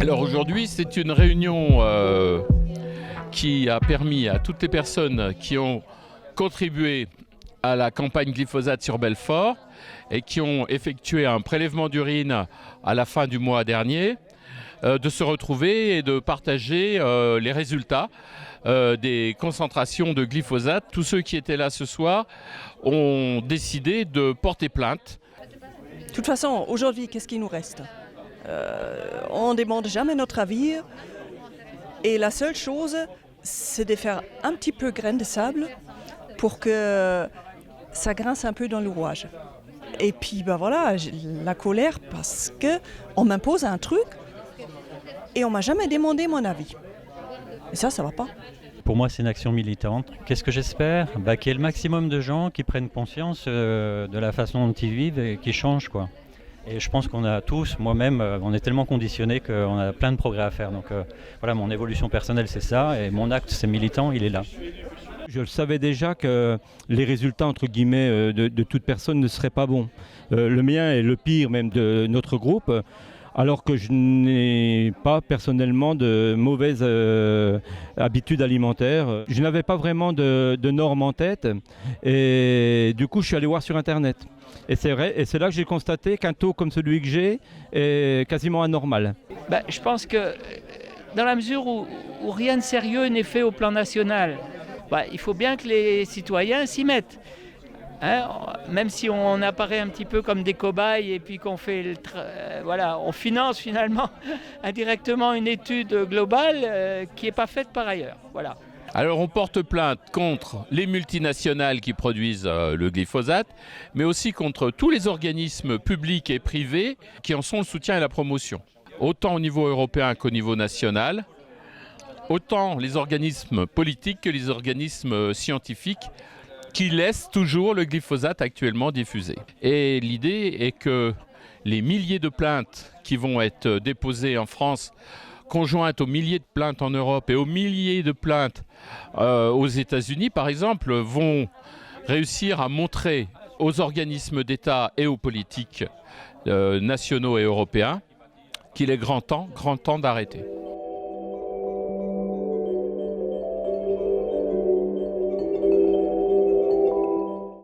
Alors aujourd'hui, c'est une réunion qui a permis à toutes les personnes qui ont contribué à la campagne glyphosate sur Belfort et qui ont effectué un prélèvement d'urine à la fin du mois dernier, de se retrouver et de partager les résultats des concentrations de glyphosate. Tous ceux qui étaient là ce soir ont décidé de porter plainte. De toute façon, aujourd'hui, qu'est-ce qui nous reste ? On ne demande jamais notre avis. Et la seule chose, c'est de faire un petit peu grain de sable pour que ça grince un peu dans l'ouvrage. Et puis ben voilà, j'ai la colère parce qu'on m'impose un truc et on m'a jamais demandé mon avis. Et ça va pas. Pour moi, c'est une action militante. Qu'est-ce que j'espère ? Qu'il y ait le maximum de gens qui prennent conscience de la façon dont ils vivent et qui changent, quoi. Et je pense qu'on a tous, moi-même, on est tellement conditionnés qu'on a plein de progrès à faire. Donc voilà, mon évolution personnelle, c'est ça. Et mon acte, c'est militant, il est là. Je le savais déjà que les résultats, entre guillemets, de toute personne ne seraient pas bons. Le mien est le pire même de notre groupe, alors que je n'ai pas personnellement de mauvaises habitudes alimentaires. Je n'avais pas vraiment de normes en tête et du coup je suis allé voir sur Internet. Et c'est vrai, et c'est là que j'ai constaté qu'un taux comme celui que j'ai est quasiment anormal. Je pense que dans la mesure où rien de sérieux n'est fait au plan national, il faut bien que les citoyens s'y mettent. Même si on apparaît un petit peu comme des cobayes et puis qu'on fait on finance finalement indirectement une étude globale qui n'est pas faite par ailleurs. Voilà. Alors on porte plainte contre les multinationales qui produisent le glyphosate, mais aussi contre tous les organismes publics et privés qui en sont le soutien et la promotion. Autant au niveau européen qu'au niveau national, autant les organismes politiques que les organismes scientifiques qui laissent toujours le glyphosate actuellement diffusé. Et l'idée est que les milliers de plaintes qui vont être déposées en France, conjointes aux milliers de plaintes en Europe et aux milliers de plaintes aux États-Unis, par exemple, vont réussir à montrer aux organismes d'État et aux politiques nationaux et européens qu'il est grand temps d'arrêter.